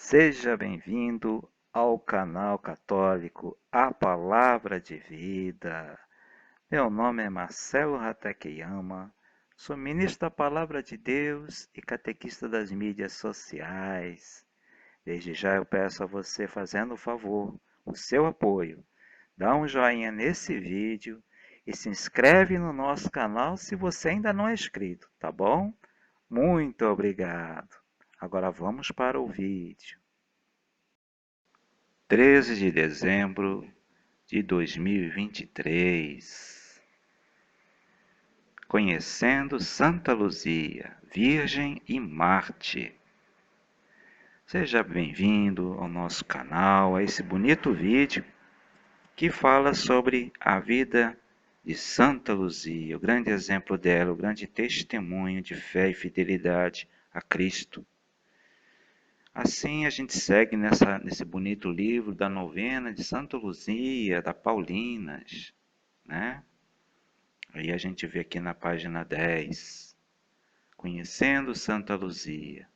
Seja bem-vindo ao canal católico A Palavra de Vida. Meu nome é Marcelo Hatakeyama, sou ministro da Palavra de Deus e catequista das mídias sociais. Desde já eu peço a você, fazendo o favor, o seu apoio. Dá um joinha nesse vídeo e se inscreve no nosso canal se você ainda não é inscrito, tá bom? Muito obrigado. Agora vamos para o vídeo. 13 de dezembro de 2023. Conhecendo Santa Luzia, Virgem e Mártir. Seja bem-vindo ao nosso canal, a esse bonito vídeo que fala sobre a vida de Santa Luzia, o grande exemplo dela, o grande testemunho de fé e fidelidade a Cristo. Assim a gente segue nesse bonito livro da novena de Santa Luzia, da Paulinas, né? Aí a gente vê aqui na página 10, conhecendo Santa Luzia.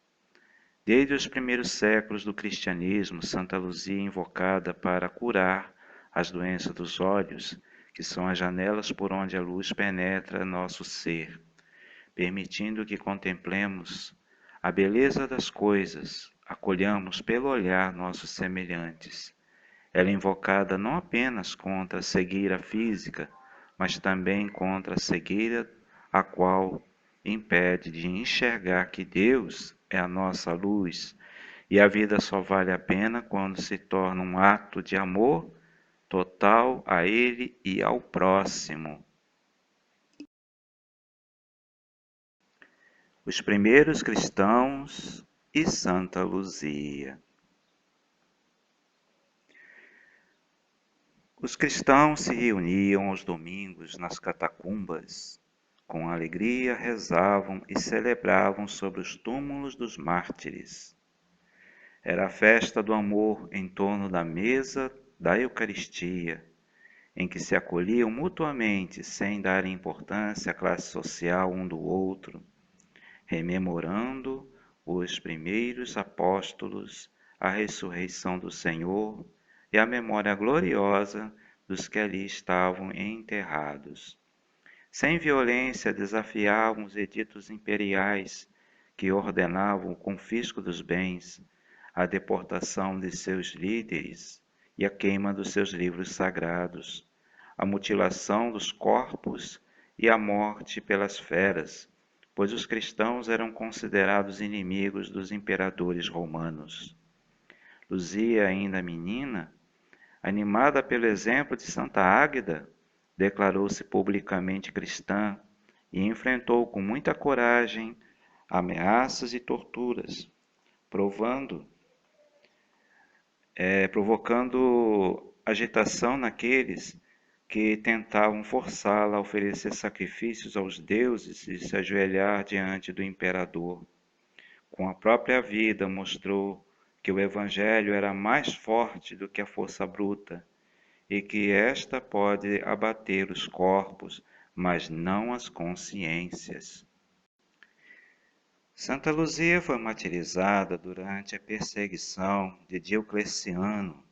Desde os primeiros séculos do cristianismo, Santa Luzia é invocada para curar as doenças dos olhos, que são as janelas por onde a luz penetra nosso ser, permitindo que contemplemos a beleza das coisas, acolhamos pelo olhar nossos semelhantes. Ela é invocada não apenas contra a cegueira física, mas também contra a cegueira a qual impede de enxergar que Deus é a nossa luz e a vida só vale a pena quando se torna um ato de amor total a Ele e ao próximo. Os primeiros cristãos e Santa Luzia. Os cristãos se reuniam aos domingos nas catacumbas. Com alegria rezavam e celebravam sobre os túmulos dos mártires. Era a festa do amor em torno da mesa da Eucaristia, em que se acolhiam mutuamente sem dar importância à classe social um do outro, rememorando os primeiros apóstolos, a ressurreição do Senhor e a memória gloriosa dos que ali estavam enterrados. Sem violência desafiavam os editos imperiais que ordenavam o confisco dos bens, a deportação de seus líderes e a queima dos seus livros sagrados, a mutilação dos corpos e a morte pelas feras, pois os cristãos eram considerados inimigos dos imperadores romanos. Luzia, ainda menina, animada pelo exemplo de Santa Águeda, declarou-se publicamente cristã e enfrentou com muita coragem ameaças e torturas, provocando agitação naqueles que tentavam forçá-la a oferecer sacrifícios aos deuses e se ajoelhar diante do imperador. Com a própria vida mostrou que o Evangelho era mais forte do que a força bruta e que esta pode abater os corpos, mas não as consciências. Santa Luzia foi martirizada durante a perseguição de Diocleciano,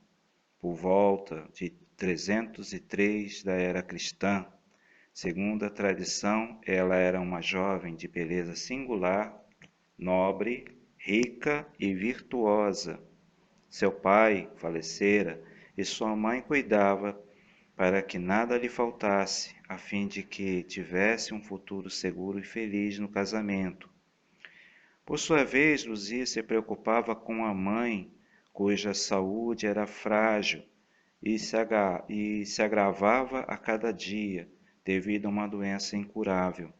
por volta de 303 da era cristã. Segundo a tradição, ela era uma jovem de beleza singular, nobre, rica e virtuosa. Seu pai falecera e sua mãe cuidava para que nada lhe faltasse, a fim de que tivesse um futuro seguro e feliz no casamento. Por sua vez, Luzia se preocupava com a mãe, cuja saúde era frágil e se agravava a cada dia devido a uma doença incurável.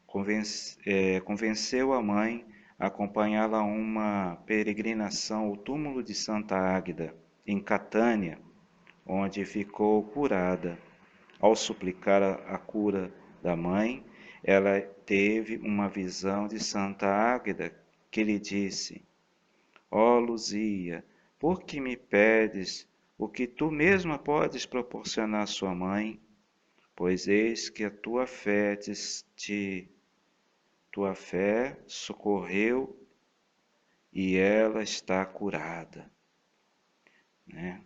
Convenceu a mãe a acompanhá-la a uma peregrinação ao túmulo de Santa Águeda, em Catânia, onde ficou curada. Ao suplicar a cura da mãe, ela teve uma visão de Santa Águeda que lhe disse: Ó Luzia, por que me pedes o que tu mesma podes proporcionar à sua mãe? Pois eis que a tua fé socorreu e ela está curada, né?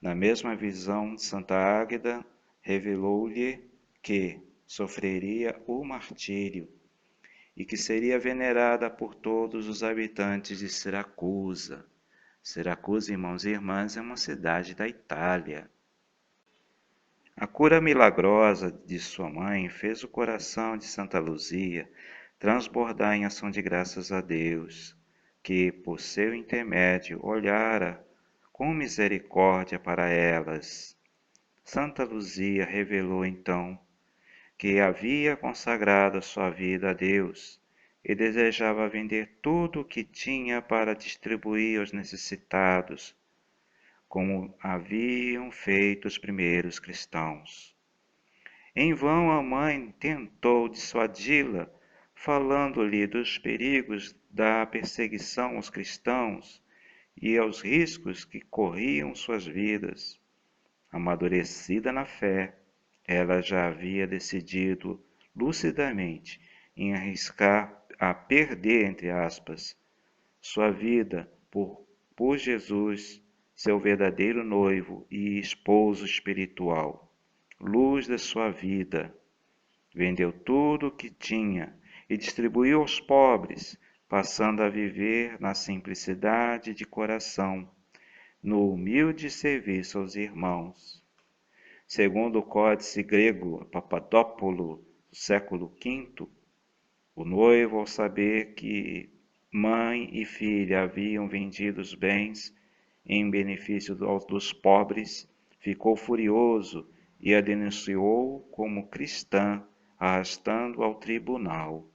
Na mesma visão, Santa Águeda revelou-lhe que sofreria o martírio e que seria venerada por todos os habitantes de Siracusa. Siracusa, irmãos e irmãs, é uma cidade da Itália. A cura milagrosa de sua mãe fez o coração de Santa Luzia transbordar em ação de graças a Deus, que, por seu intermédio, olhara com misericórdia para elas. Santa Luzia revelou então que havia consagrado sua vida a Deus e desejava vender tudo o que tinha para distribuir aos necessitados, como haviam feito os primeiros cristãos. Em vão a mãe tentou dissuadi-la, falando-lhe dos perigos da perseguição aos cristãos e aos riscos que corriam suas vidas. Amadurecida na fé, ela já havia decidido lucidamente em arriscar a perder, entre aspas, sua vida por Jesus, seu verdadeiro noivo e esposo espiritual, luz da sua vida. Vendeu tudo o que tinha e distribuiu aos pobres, passando a viver na simplicidade de coração, no humilde serviço aos irmãos. Segundo o Códice Grego Papadópolo, do século V, o noivo, ao saber que mãe e filha haviam vendido os bens em benefício dos pobres, ficou furioso e a denunciou como cristã, arrastando-a ao tribunal.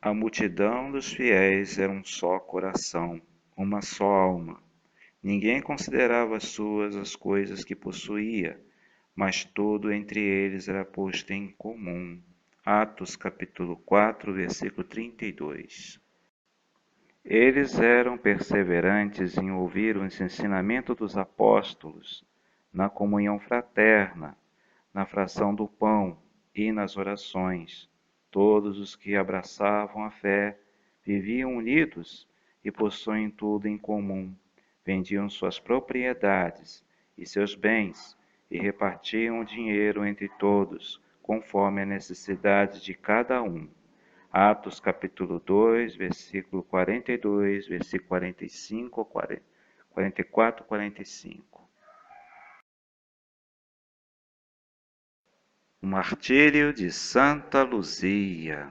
A multidão dos fiéis era um só coração, uma só alma. Ninguém considerava suas as coisas que possuía, mas tudo entre eles era posto em comum. Atos capítulo 4, versículo 32. Eles eram perseverantes em ouvir os ensinamentos dos apóstolos, na comunhão fraterna, na fração do pão e nas orações. Todos os que abraçavam a fé viviam unidos e possuem tudo em comum. Vendiam suas propriedades e seus bens e repartiam o dinheiro entre todos, conforme a necessidade de cada um. Atos capítulo 2, versículo 42, versículo 45, 44, 45. O martírio de Santa Luzia.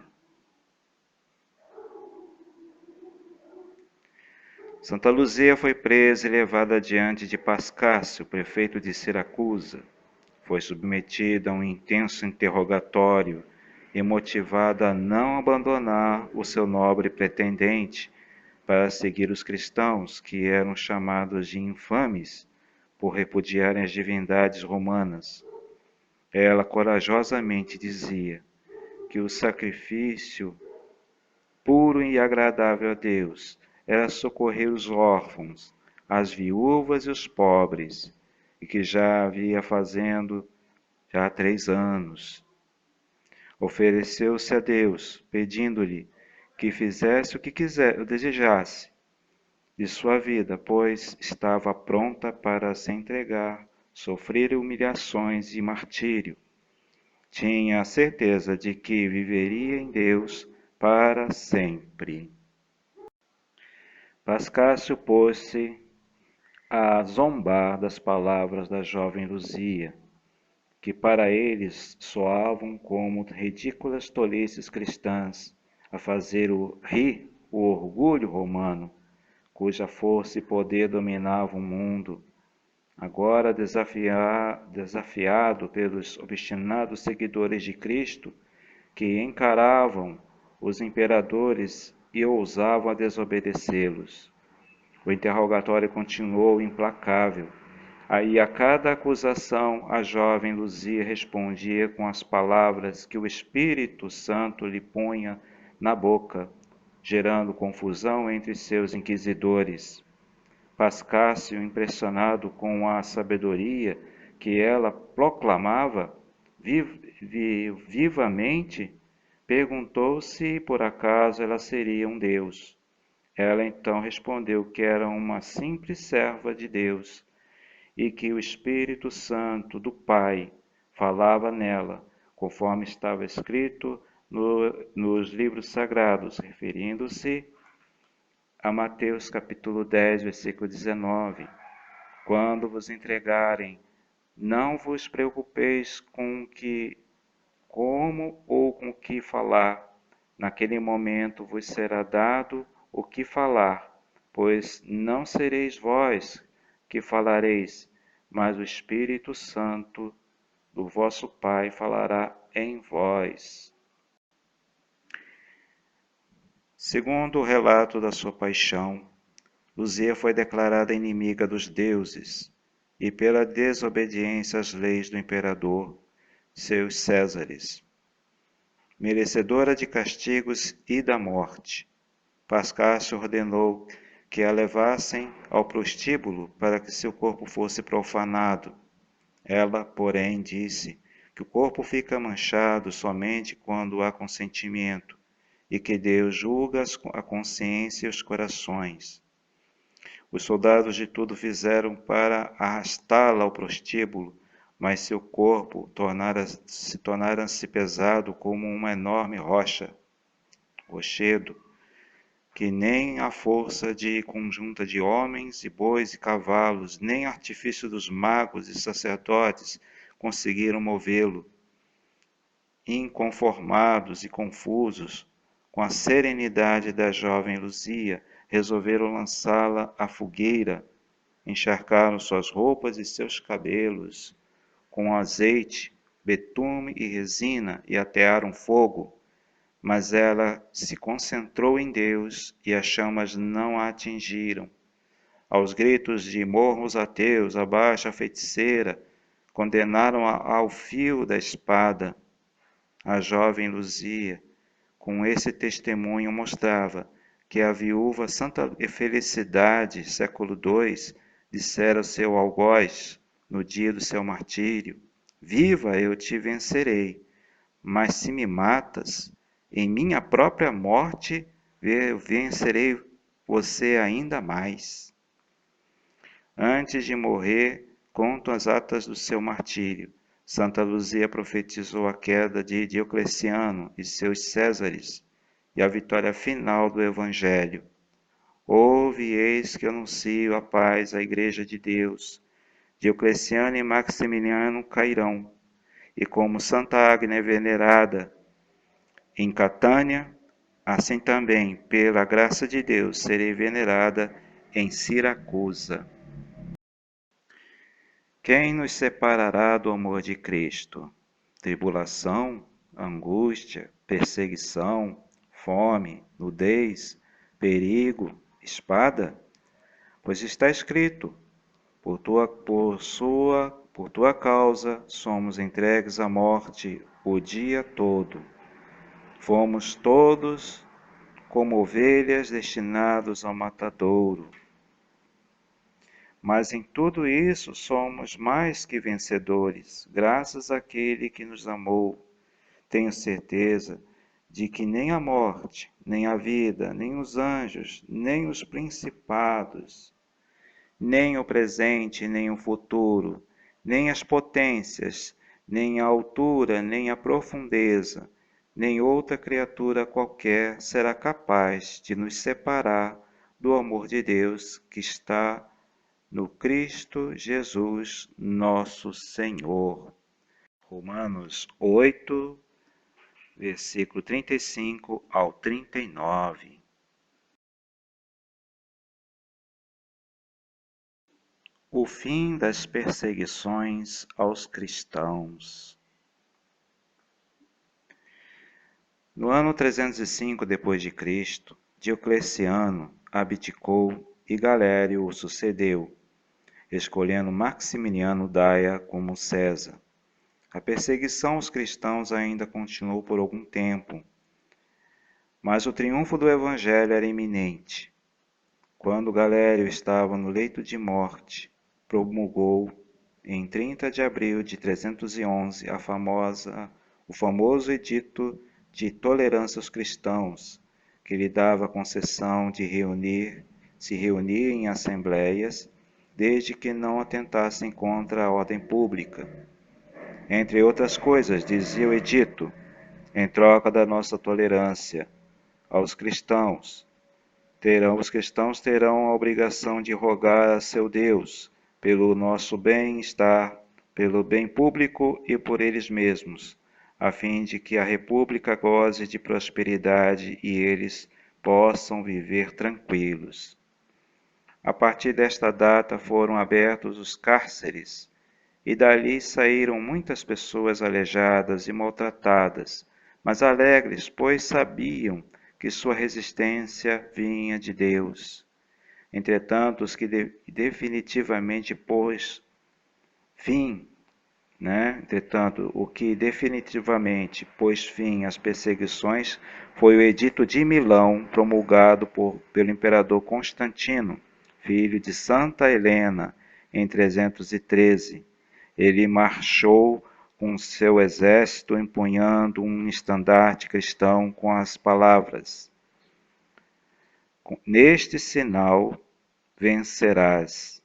Santa Luzia foi presa e levada diante de Pascácio, prefeito de Siracusa. Foi submetida a um intenso interrogatório e motivada a não abandonar o seu nobre pretendente para seguir os cristãos, que eram chamados de infames por repudiarem as divindades romanas. Ela corajosamente dizia que o sacrifício puro e agradável a Deus era socorrer os órfãos, as viúvas e os pobres, e que já havia fazendo já há 3 anos. Ofereceu-se a Deus, pedindo-lhe que fizesse o que desejasse de sua vida, pois estava pronta para se entregar, sofrer humilhações e martírio. Tinha a certeza de que viveria em Deus para sempre. Pascácio pôs-se a zombar das palavras da jovem Luzia, que para eles soavam como ridículas tolices cristãs, a fazer rir o orgulho romano, cuja força e poder dominavam o mundo. Agora desafiado pelos obstinados seguidores de Cristo, que encaravam os imperadores e ousavam a desobedecê-los. O interrogatório continuou implacável. Aí a cada acusação a jovem Luzia respondia com as palavras que o Espírito Santo lhe punha na boca, gerando confusão entre seus inquisidores. Pascácio, impressionado com a sabedoria que ela proclamava vivamente, Perguntou se por acaso ela seria um deus. Ela então respondeu que era uma simples serva de Deus e que o Espírito Santo do Pai falava nela, conforme estava escrito nos livros sagrados, referindo-se a Mateus capítulo 10, versículo 19. Quando vos entregarem, não vos preocupeis com o que, como ou com o que falar. Naquele momento vos será dado o que falar, pois não sereis vós que falareis, mas o Espírito Santo do vosso Pai falará em vós. Segundo o relato da sua paixão, Luzia foi declarada inimiga dos deuses e pela desobediência às leis do imperador, seus Césares, merecedora de castigos e da morte. Pascácio ordenou que a levassem ao prostíbulo para que seu corpo fosse profanado. Ela, porém, disse que o corpo fica manchado somente quando há consentimento e que Deus julga a consciência e os corações. Os soldados de tudo fizeram para arrastá-la ao prostíbulo, mas seu corpo tornara-se pesado como uma enorme rochedo, que nem a força de conjunta de homens e bois e cavalos, nem artifício dos magos e sacerdotes conseguiram movê-lo. Inconformados e confusos, com a serenidade da jovem Luzia, resolveram lançá-la à fogueira, encharcaram suas roupas e seus cabelos com azeite, betume e resina e atearam fogo. Mas ela se concentrou em Deus e as chamas não a atingiram. Aos gritos de morram os ateus, abaixo a feiticeira, condenaram-a ao fio da espada. A jovem Luzia, com esse testemunho, mostrava que a viúva Santa Felicidade, século II, dissera ao seu algoz, no dia do seu martírio: Viva, eu te vencerei, mas se me matas, em minha própria morte vencerei você ainda mais. Antes de morrer, contam as atas do seu martírio. Santa Luzia profetizou a queda de Diocleciano e seus Césares e a vitória final do Evangelho. Ouve, eis que anuncio a paz à Igreja de Deus. Diocleciano e Maximiliano cairão, e como Santa Agnes é venerada em Catânia, assim também, pela graça de Deus, serei venerada em Siracusa. Quem nos separará do amor de Cristo? Tribulação, angústia, perseguição, fome, nudez, perigo, espada? Pois está escrito: por tua causa somos entregues à morte o dia todo. Fomos todos como ovelhas destinados ao matadouro. Mas em tudo isso somos mais que vencedores, graças àquele que nos amou. Tenho certeza de que nem a morte, nem a vida, nem os anjos, nem os principados, nem o presente, nem o futuro, nem as potências, nem a altura, nem a profundeza, nem outra criatura qualquer será capaz de nos separar do amor de Deus que está no Cristo Jesus, nosso Senhor. Romanos 8, versículo 35 ao 39. O fim das perseguições aos cristãos. No ano 305 d.C., Diocleciano abdicou e Galério o sucedeu, escolhendo Maximiliano Daia como César. A perseguição aos cristãos ainda continuou por algum tempo, mas o triunfo do Evangelho era iminente. Quando Galério estava no leito de morte, promulgou, em 30 de abril de 311, o famoso Edito de tolerância aos cristãos, que lhe dava a concessão de se reunir em assembleias, desde que não atentassem contra a ordem pública. Entre outras coisas, dizia o edito, em troca da nossa tolerância aos cristãos, os cristãos terão a obrigação de rogar a seu Deus pelo nosso bem-estar, pelo bem público e por eles mesmos, a fim de que a República goze de prosperidade e eles possam viver tranquilos. A partir desta data foram abertos os cárceres, e dali saíram muitas pessoas aleijadas e maltratadas, mas alegres, pois sabiam que sua resistência vinha de Deus. Entretanto, os que definitivamente pôs fim, Entretanto, o que definitivamente pôs fim às perseguições foi o Edito de Milão, promulgado pelo imperador Constantino, filho de Santa Helena, em 313. Ele marchou com seu exército empunhando um estandarte cristão com as palavras: "Neste sinal vencerás".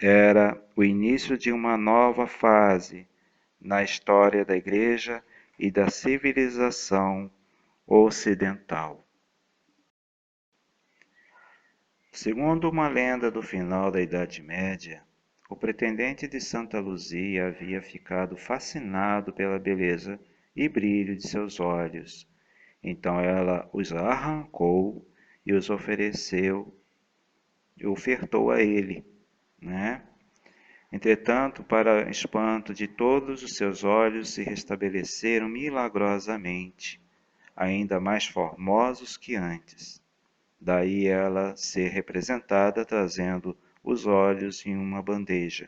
Era o início de uma nova fase na história da Igreja e da civilização ocidental. Segundo uma lenda do final da Idade Média, o pretendente de Santa Luzia havia ficado fascinado pela beleza e brilho de seus olhos. Então ela os arrancou e os ofertou a ele, né? Entretanto, para espanto de todos, os seus olhos se restabeleceram milagrosamente, ainda mais formosos que antes. Daí ela ser representada trazendo os olhos em uma bandeja.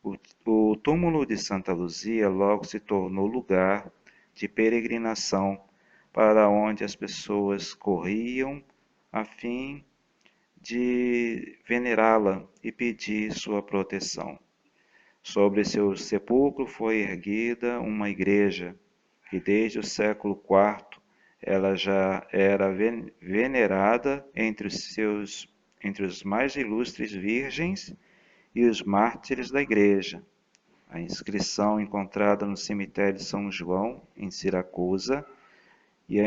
O túmulo de Santa Luzia logo se tornou lugar de peregrinação para onde as pessoas corriam a fim de venerá-la e pedir sua proteção. Sobre seu sepulcro foi erguida uma igreja, que desde o século IV ela já era venerada entre os mais ilustres virgens e os mártires da igreja. A inscrição encontrada no cemitério de São João, em Siracusa, e a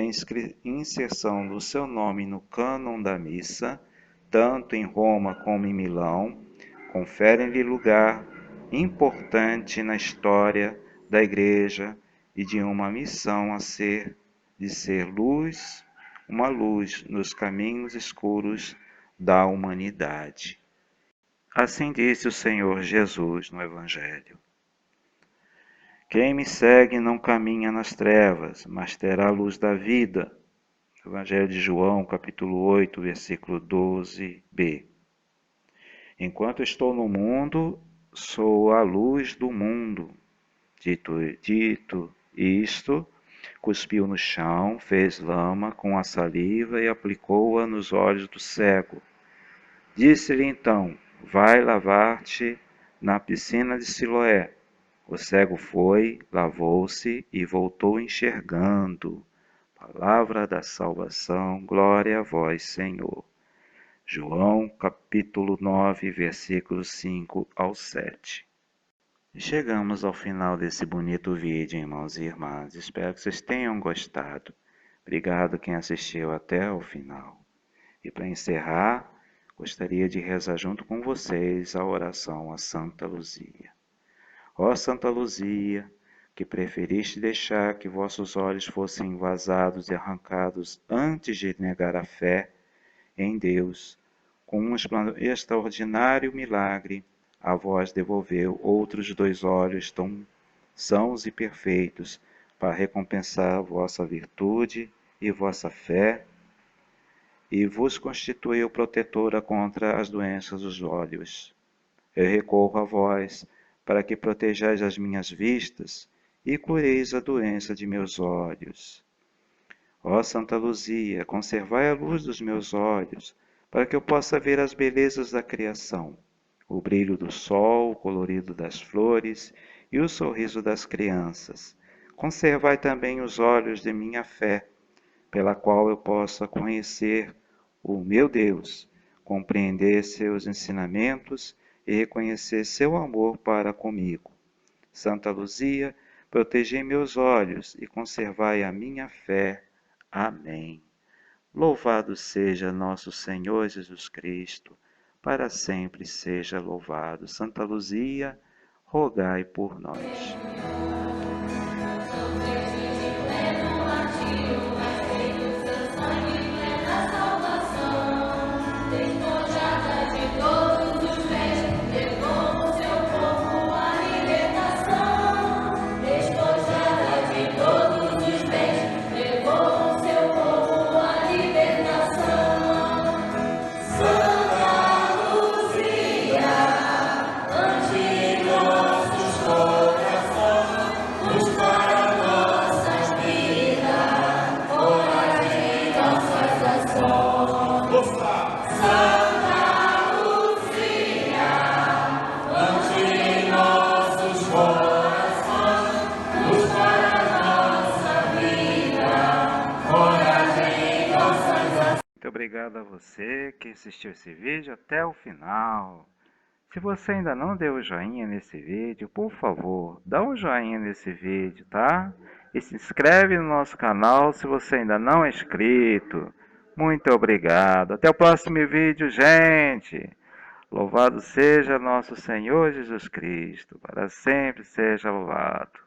inserção do seu nome no cânon da missa, tanto em Roma como em Milão, conferem-lhe lugar importante na história da Igreja e de uma missão de ser luz, uma luz nos caminhos escuros da humanidade. Assim disse o Senhor Jesus no Evangelho: "Quem me segue não caminha nas trevas, mas terá a luz da vida." Evangelho de João, capítulo 8, versículo 12b. "Enquanto estou no mundo, sou a luz do mundo." Dito isto, cuspiu no chão, fez lama com a saliva e aplicou-a nos olhos do cego. Disse-lhe então: "Vai lavar-te na piscina de Siloé." O cego foi, lavou-se e voltou enxergando. Palavra da salvação, glória a vós, Senhor. João, capítulo 9, versículos 5 ao 7. E chegamos ao final desse bonito vídeo, irmãos e irmãs. Espero que vocês tenham gostado. Obrigado quem assistiu até o final. E para encerrar, gostaria de rezar junto com vocês a oração a Santa Luzia. Ó Santa Luzia, que preferiste deixar que vossos olhos fossem vazados e arrancados antes de negar a fé em Deus, com um extraordinário milagre, a vós devolveu outros 2 olhos tão sãos e perfeitos, para recompensar vossa virtude e vossa fé, e vos constituiu protetora contra as doenças dos olhos. Eu recorro a vós, para que protejais as minhas vistas e cureis a doença de meus olhos. Ó Santa Luzia, conservai a luz dos meus olhos, para que eu possa ver as belezas da criação, o brilho do sol, o colorido das flores e o sorriso das crianças. Conservai também os olhos de minha fé, pela qual eu possa conhecer o meu Deus, compreender seus ensinamentos e reconhecer seu amor para comigo. Santa Luzia, protegei meus olhos e conservai a minha fé. Amém. Louvado seja nosso Senhor Jesus Cristo, para sempre seja louvado. Santa Luzia, rogai por nós. Muito obrigado a você que assistiu esse vídeo até o final. Se você ainda não deu o joinha nesse vídeo, por favor, dá um joinha nesse vídeo, tá? E se inscreve no nosso canal se você ainda não é inscrito. Muito obrigado. Até o próximo vídeo, gente. Louvado seja nosso Senhor Jesus Cristo. Para sempre seja louvado.